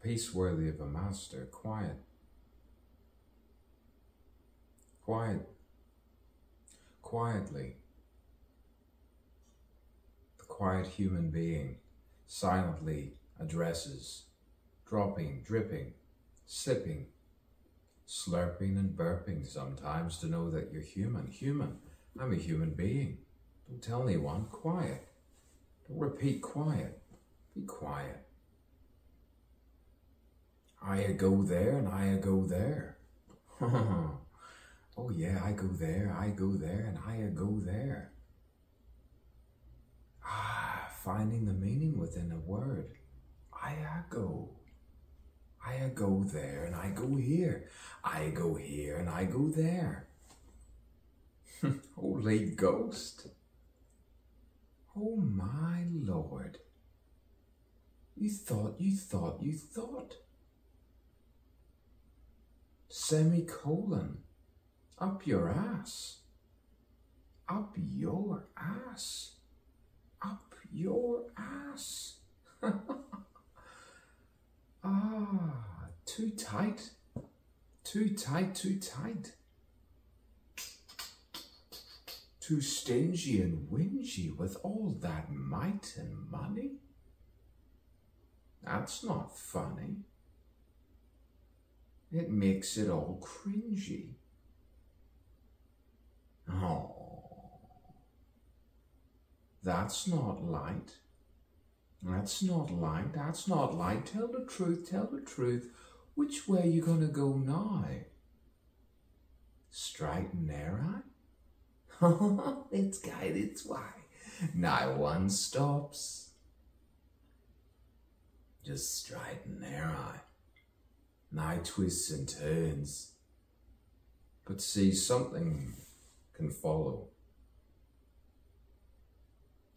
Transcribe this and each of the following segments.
peace worthy of a master, quiet. Quietly. The quiet human being silently addresses, dropping, dripping, sipping, slurping and burping sometimes to know that you're human. Human. I'm a human being. Don't tell anyone. Quiet. Don't repeat quiet. Be quiet. I go there and I go there. Oh yeah, I go there, and I go there. Finding the meaning within a word. I go there and I go here. I go here and I go there. Holy Ghost. Oh my Lord. You thought. Semicolon. Up your ass. Up your ass. Up your ass. Too tight. Too tight, too tight. Too stingy and whingy with all that might and money. That's not funny. It makes it all cringy. Oh, that's not light. That's not light. That's not light. Tell the truth. Tell the truth. Which way you gonna go now? Straight and narrow? It's guide its way. Now one stops. Just straight and narrow. Now twists and turns. But see, something can follow.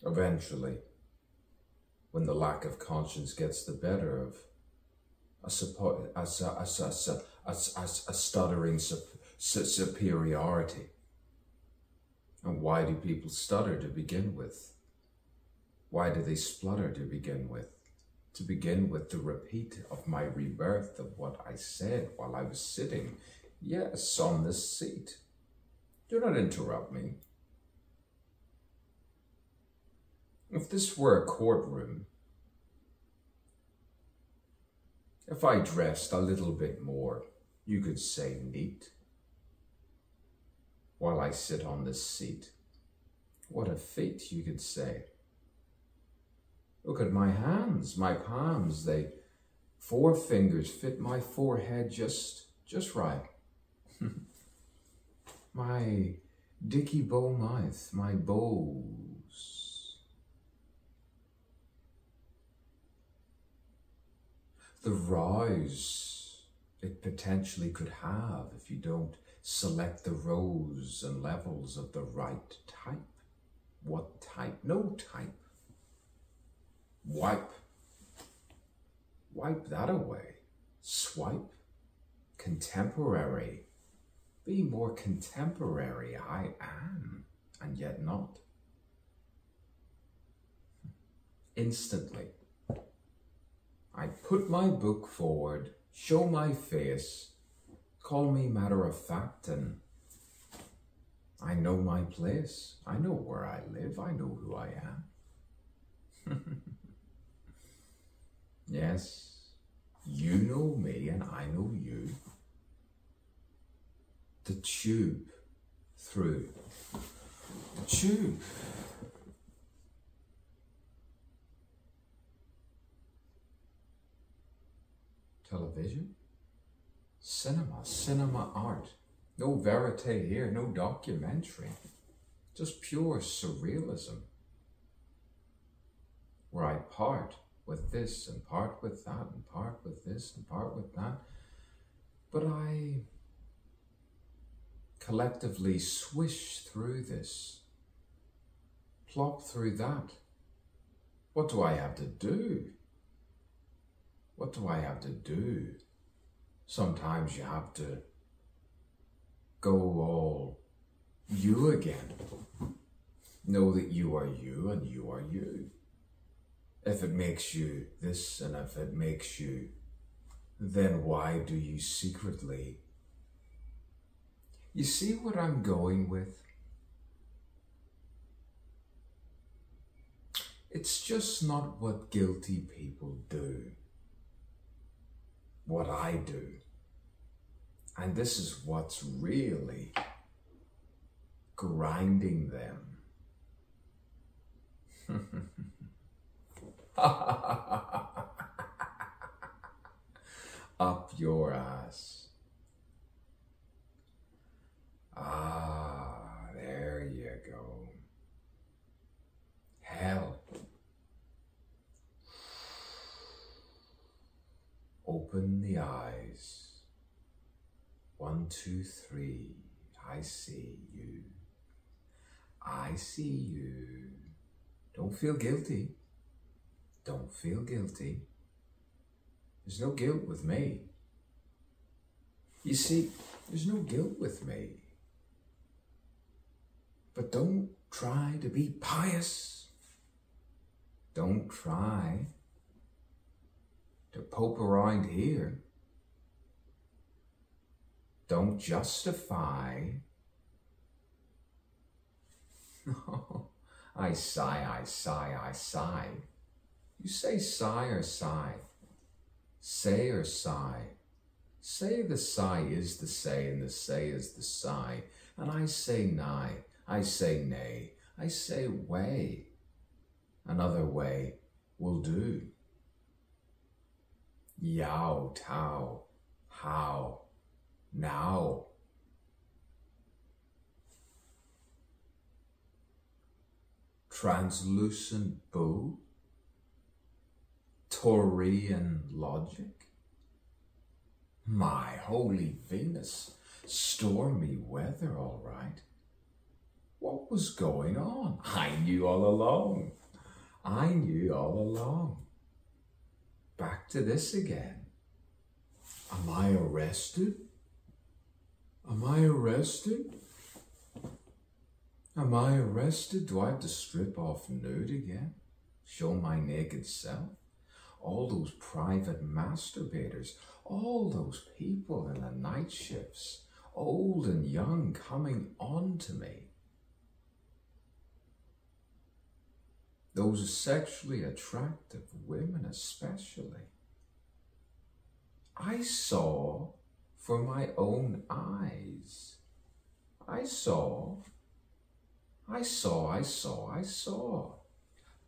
Eventually, when the lack of conscience gets the better of a stuttering superiority. And why do people stutter to begin with? Why do they splutter to begin with? To begin with the repeat of my rebirth of what I said while I was sitting, yes, on this seat. Do not interrupt me. If this were a courtroom, if I dressed a little bit more, you could say neat, while I sit on this seat. What a feat, you could say. Look at my hands, my palms, four fingers fit my forehead just right. My dicky bow mouth, my bows. The rouse it potentially could have if you don't select the rows and levels of the right type. What type? No type. Wipe that away. Swipe. Contemporary. Be more contemporary. I am, and yet not. Instantly, I put my book forward, show my face, call me matter of fact, and I know my place. I know where I live. I know who I am. Yes, you know me and I know you. The tube through. The tube. Television. Cinema art. No verite here, no documentary. Just pure surrealism. Where I part with this and part with that and part with this and part with that. But I collectively swish through this, plop through that. What do I have to do? What do I have to do? Sometimes you have to go all you again. Know that you are you and you are you. If it makes you this and if it makes you then why do you secretly? You see what I'm going with? It's just not what guilty people do. What I do. And this is what's really grinding them. Up your ass. Ah, there you go. Hell. Open the eyes. 1, 2, 3. I see you. I see you. Don't feel guilty. Don't feel guilty. There's no guilt with me. You see, there's no guilt with me. But don't try to be pious. Don't try to poke around here. Don't justify. No, I sigh, I sigh, I sigh. You say sigh or sigh. Say or sigh. Say the sigh is the say and the say is the sigh. And I say nigh. I say nay. I say way. Another way will do. Yow, tow, how, now. Translucent bow. Taurian logic. My holy Venus, stormy weather, all right. What was going on? I knew all along. I knew all along. Back to this again. Am I arrested? Am I arrested? Am I arrested? Do I have to strip off nude again? Show my naked self? All those private masturbators, all those people in the night shifts, old and young, coming on to me. Those sexually attractive women especially. I saw for my own eyes. I saw.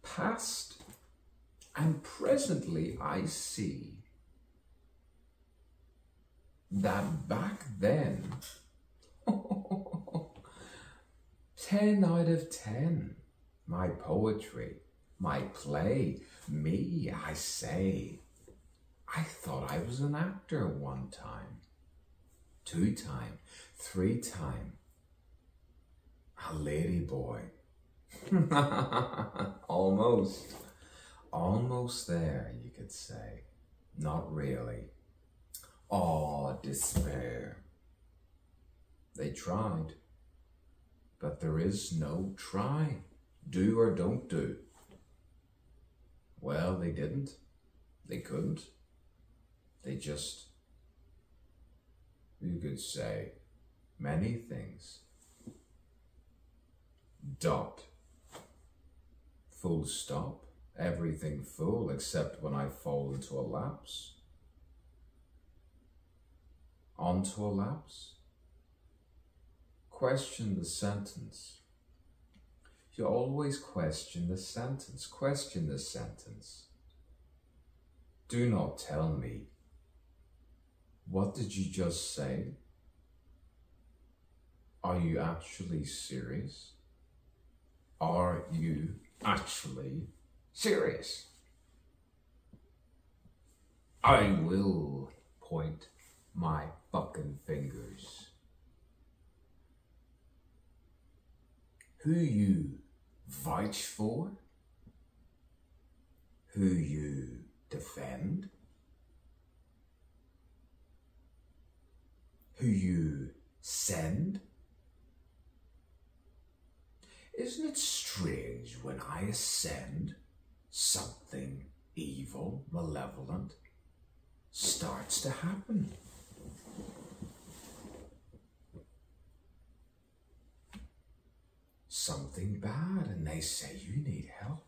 Past and presently I see that back then, 10 out of 10, my poetry, my play, me, I say, I thought I was an actor 1 time, 2 time, 3 time, a lady boy. Almost there, you could say. Not really. Aw, despair. They tried, but there is no try. Do or don't do. Well, they didn't. They couldn't. They just, you could say, many things. Dot. Full stop. Everything full except when I fall into a lapse. Onto a lapse. Question the sentence. You always question the sentence. Question the sentence. Do not tell me. What did you just say? Are you actually serious? Are you actually serious? I will point my fucking fingers. Who you vouch for? Who you defend? Who you send? Isn't it strange when I ascend something evil, malevolent, starts to happen. Something bad, and they say you need help.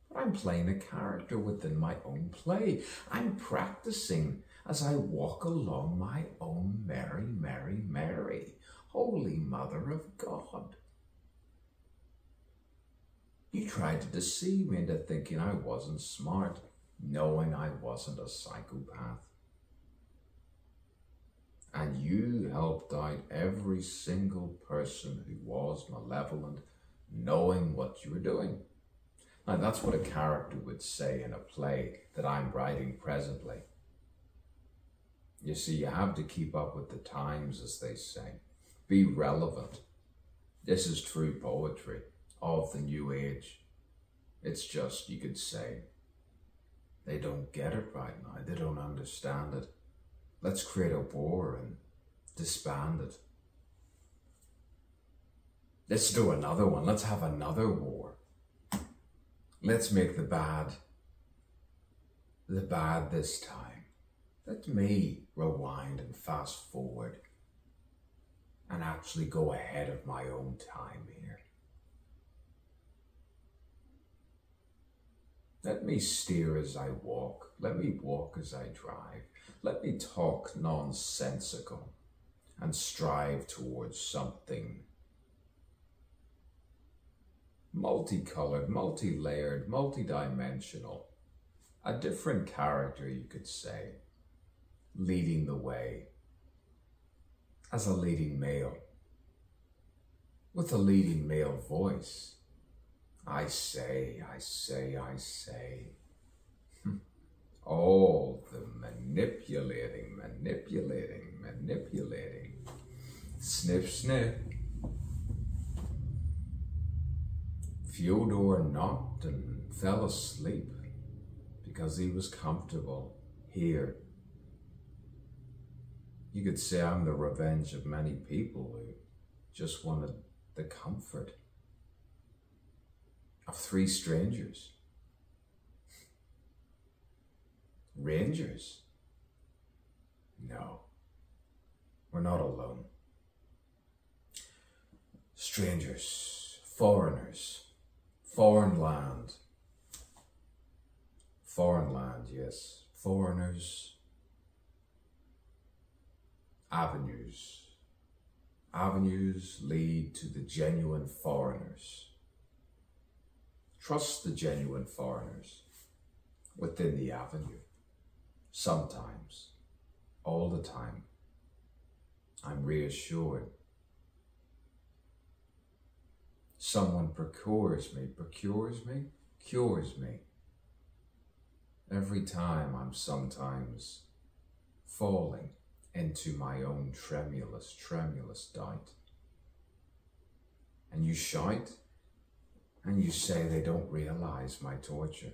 But I'm playing a character within my own play. I'm practicing as I walk along my own Mary, Mary, Mary, Holy Mother of God. You tried to deceive me into thinking I wasn't smart, knowing I wasn't a psychopath. And you helped out every single person who was malevolent, knowing what you were doing. Now that's what a character would say in a play that I'm writing presently. You see, you have to keep up with the times, as they say. Be relevant. This is true poetry of the new age. It's just, you could say, they don't get it right now. They don't understand it. Let's create a war and disband it. Let's do another one. Let's have another war. Let's make the bad this time. Let me rewind and fast forward and actually go ahead of my own time here. Let me steer as I walk. Let me walk as I drive. Let me talk nonsensical and strive towards something multicolored, multi-layered, multidimensional. A different character, you could say, leading the way as a leading male, with a leading male voice. I say. All the manipulating. Snip, snip. Fyodor knocked and fell asleep because he was comfortable here. You could say I'm the revenge of many people who just wanted the comfort of three strangers. Rangers? No, we're not alone. Strangers, foreigners, foreign land, yes, foreigners, avenues lead to the genuine foreigners. Trust the genuine foreigners within the avenue. Sometimes, all the time, I'm reassured. Someone cures me. Every time I'm sometimes falling into my own tremulous doubt. And you shout, and you say they don't realize my torture.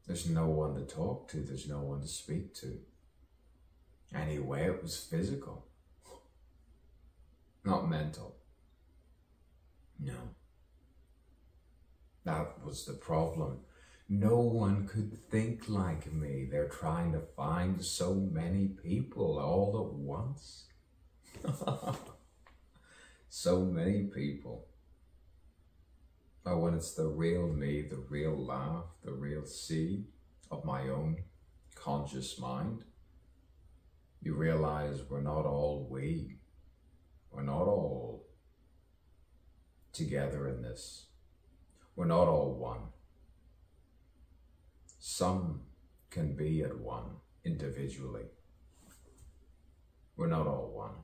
There's no one to talk to, there's no one to speak to. Anyway, it was physical, not mental. No. That was the problem. No one could think like me. They're trying to find so many people all at once. So many people. But when it's the real me, the real laugh, the real seed of my own conscious mind, you realize we're not all we. We're not all together in this. We're not all one. Some can be at one individually. We're not all one.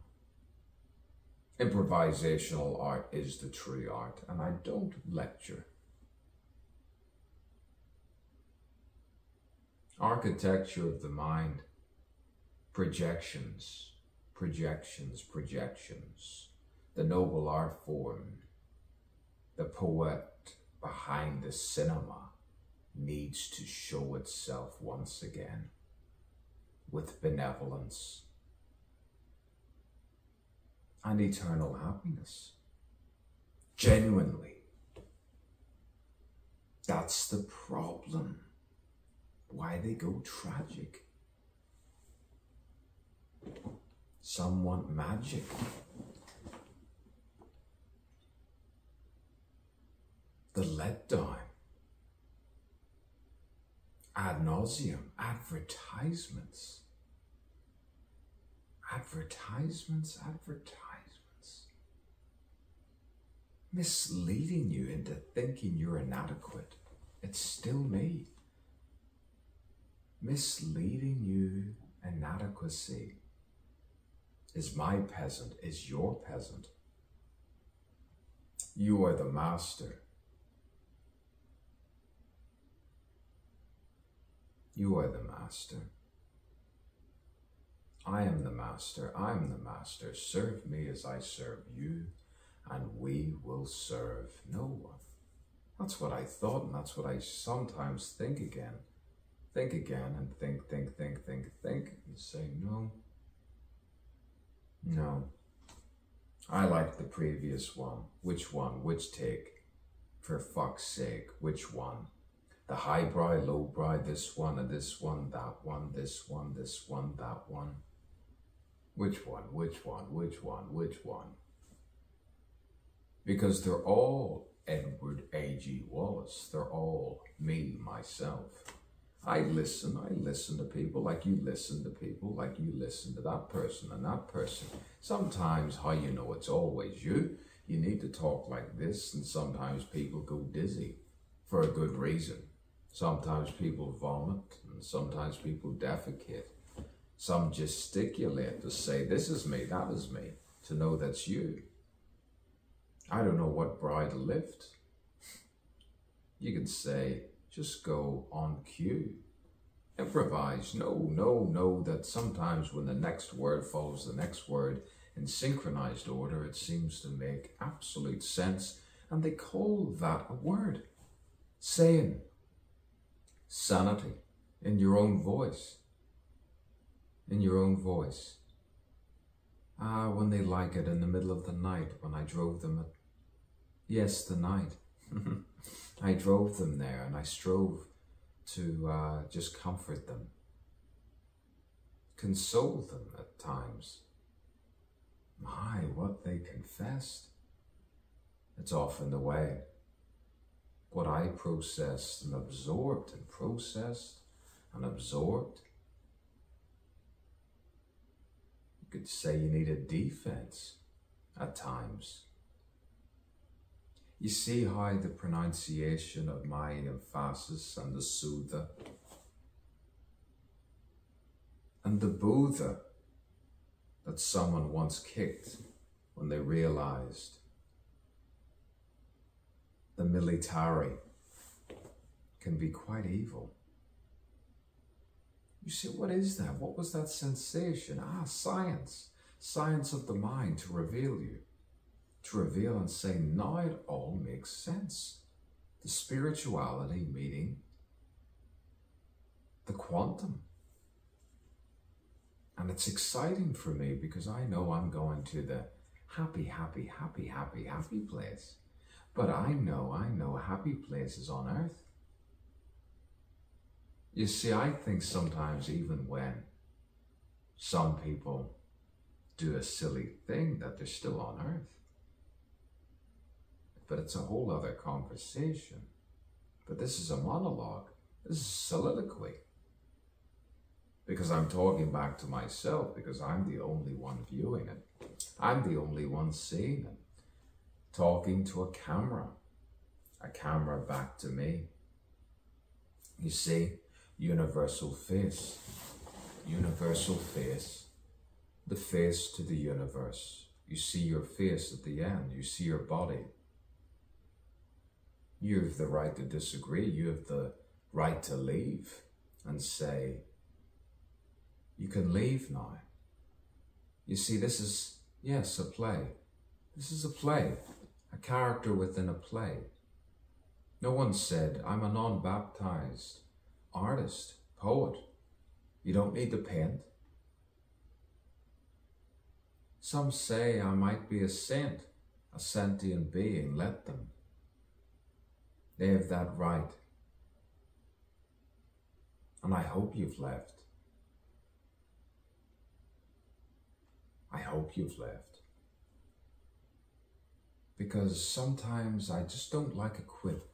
Improvisational art is the true art, and I don't lecture. Architecture of the mind, projections, the noble art form, the poet behind the cinema needs to show itself once again with benevolence and eternal happiness. Genuinely. That's the problem. why they go tragic. Some want magic. The letdown. Ad nauseum. Advertisements. Advertisements. Misleading you into thinking you're inadequate. It's still me. Misleading you, inadequacy, is my peasant, is your peasant. You are the master. You are the master. I am the master. I am the master. Serve me as I serve you, and we will serve no one. That's what I thought, and that's what I sometimes think again. Think again and think, and say, no. No. I like the previous one. Which one? Which take? For fuck's sake, which one? The highbrow, lowbrow, this one, and this one, that one, this one, that one. Which one? Because they're all Edward A.G. Wallace. They're all me, myself. I listen to people like you listen to people, like you listen to that person and that person. Sometimes, how you know it's always you, you need to talk like this, and sometimes people go dizzy for a good reason. Sometimes people vomit, and sometimes people defecate. Some gesticulate to say, this is me, that is me, to know that's you. I don't know what brow to lift. You can say, just go on cue. Improvise. No, that sometimes when the next word follows the next word in synchronized order, it seems to make absolute sense, and they call that a word. Saying. Sanity. In your own voice. In your own voice. When they like it in the middle of the night, when I drove them at... Yes, the night. I drove them there, and I strove to just comfort them. Console them at times. My, what they confessed. It's often the way. What I processed and absorbed and processed and absorbed. You could say you need a defense at times. You see how the pronunciation of my emphasis and the Sudha and the Buddha that someone once kicked when they realized the military can be quite evil. You see, what is that? What was that sensation? Science. Science of the mind to reveal you. To reveal and say, now it all makes sense. The spirituality meeting the quantum. And it's exciting for me because I know I'm going to the happy place. But I know happy places on earth. You see, I think sometimes even when some people do a silly thing that they're still on earth. But it's a whole other conversation. But this is a monologue. This is soliloquy. Because I'm talking back to myself, because I'm the only one viewing it. I'm the only one seeing it. Talking to a camera back to me. You see, universal face, the face to the universe. You see your face at the end, you see your body. You have the right to disagree, you have the right to leave and say, you can leave now. You see, this is, yes, a play. This is a play, a character within a play. No one said, I'm a non-baptized artist, poet. You don't need to paint. Some say I might be a saint, a sentient being, let them. They have that right. And I hope you've left. I hope you've left. Because sometimes I just don't like a quip.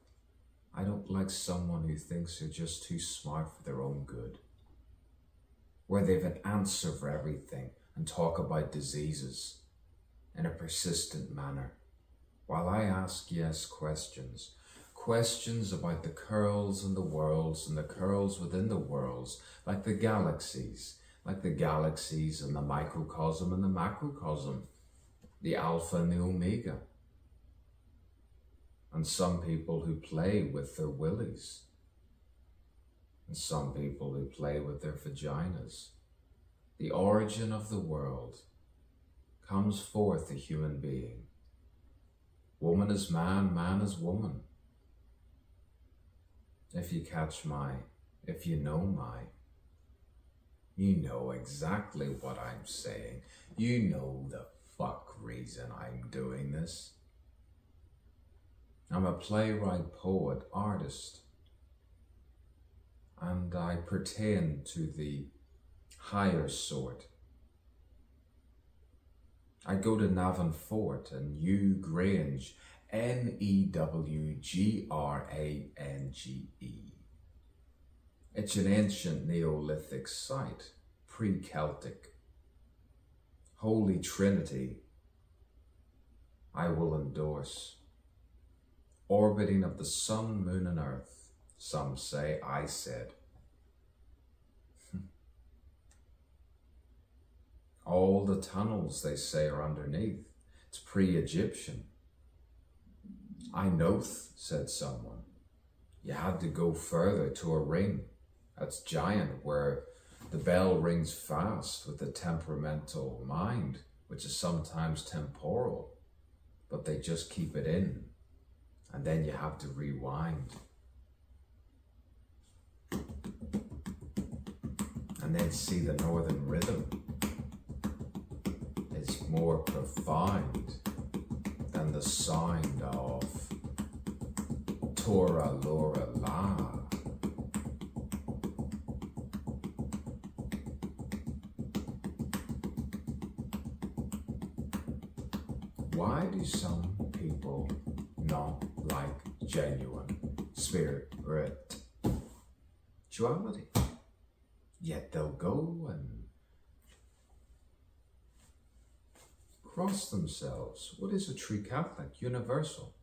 I don't like someone who thinks they're just too smart for their own good, where they've an answer for everything and talk about diseases in a persistent manner, while I ask yes questions. Questions about the curls and the worlds and the curls within the worlds, like the galaxies and the microcosm and the macrocosm, the alpha and the omega. And some people who play with their willies, and some people who play with their vaginas. The origin of the world comes forth a human being. Woman is man, man is woman. If you catch if you know you know exactly what I'm saying. You know the fuck reason I'm doing this. I'm a playwright, poet, artist, and I pertain to the higher sort. I go to Navan Fort and New Grange, Newgrange. It's an ancient Neolithic site, pre-Celtic. Holy Trinity, I will endorse. Orbiting of the sun, moon and earth, some say, I said. All the tunnels, they say, are underneath. It's pre-Egyptian. I knowth, said someone. You had to go further to a ring. That's giant, where the bell rings fast with the temperamental mind, which is sometimes temporal, but they just keep it in. And then you have to rewind. And then see the northern rhythm. It's more profound than the sound of Tora Lora La. Why do some people not like genuine spirituality? Yet they'll go and cross themselves. What is a true Catholic? Universal.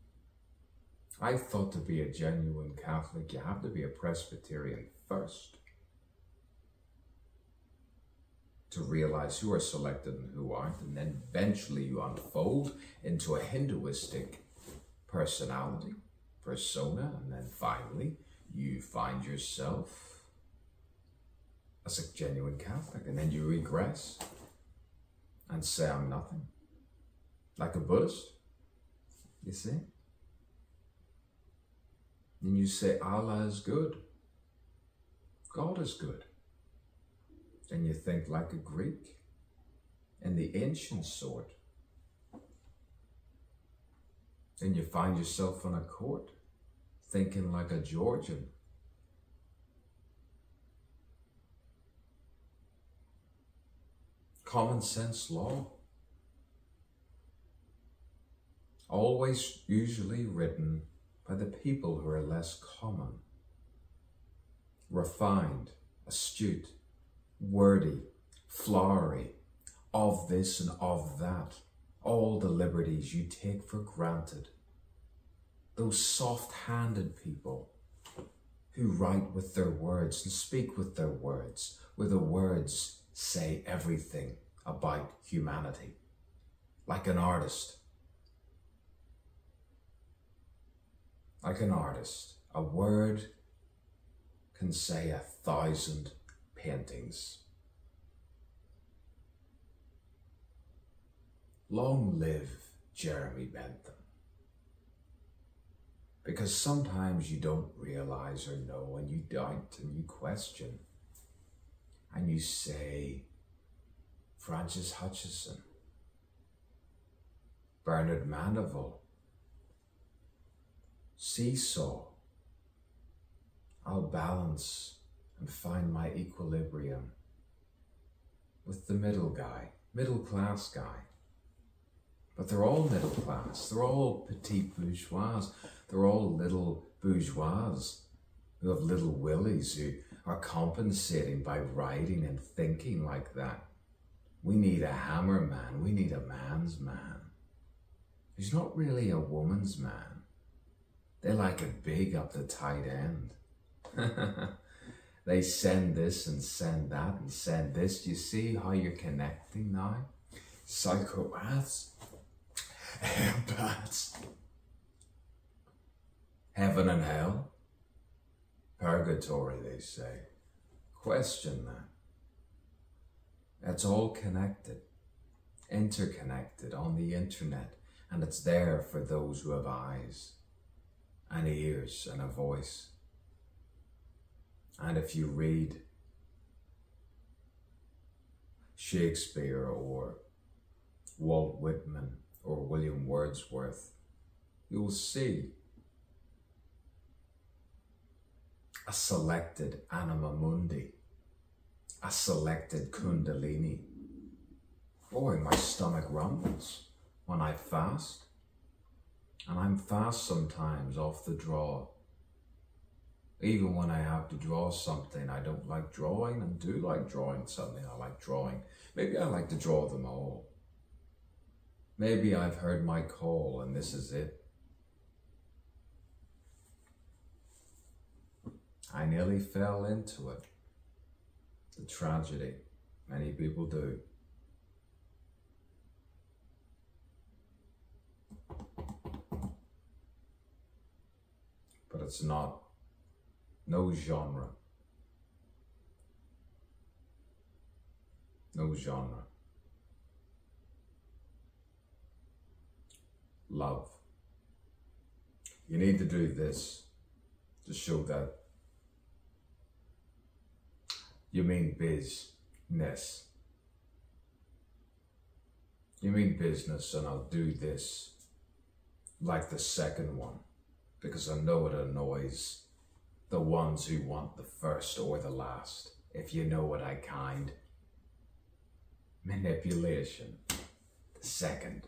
I thought to be a genuine Catholic, you have to be a Presbyterian first to realize who are selected and who aren't, and then eventually you unfold into a Hinduistic persona, and then finally you find yourself as a genuine Catholic, and then you regress and say, I'm nothing. Like a Buddhist, you see? And you say, Allah is good. God is good. And you think like a Greek in the ancient sort. And you find yourself in a court thinking like a Georgian. Common sense law. Always usually written by the people who are less common. Refined, astute, wordy, flowery, of this and of that. All the liberties you take for granted. Those soft-handed people who write with their words and speak with their words, where the words say everything about humanity. Like an artist. Like an artist, a word can say 1,000 paintings. Long live Jeremy Bentham. Because sometimes you don't realize or know, and you doubt and you question, and you say, Francis Hutcheson, Bernard Manival, Seesaw, I'll balance and find my equilibrium with the middle class guy. But they're all middle class, they're all petite bourgeois, they're all little bourgeois who have little willies, who are compensating by writing and thinking like that. We need a hammer man, we need a man's man. He's not really a woman's man. They like it big up the tight end. They send this and send that and send this. Do you see how you're connecting now? Psychopaths, empaths, heaven and hell, purgatory, they say. Question that. It's all connected, interconnected on the internet, and it's there for those who have eyes and ears and a voice. And if you read Shakespeare or Walt Whitman or William Wordsworth, you'll see a selected anima mundi, a selected kundalini. Boy, my stomach rumbles when I fast. And I'm fast sometimes off the draw. Even when I have to draw something I don't like drawing and do like drawing something I like drawing. Maybe I like to draw them all. Maybe I've heard my call and this is it. I nearly fell into it. The tragedy. Many people do. But it's not. No genre. No genre. Love. You need to do this to show that you mean business. You mean business, and I'll do this like the second one because I know it annoys the ones who want the first or the last, if you know what I kind. Manipulation. The second.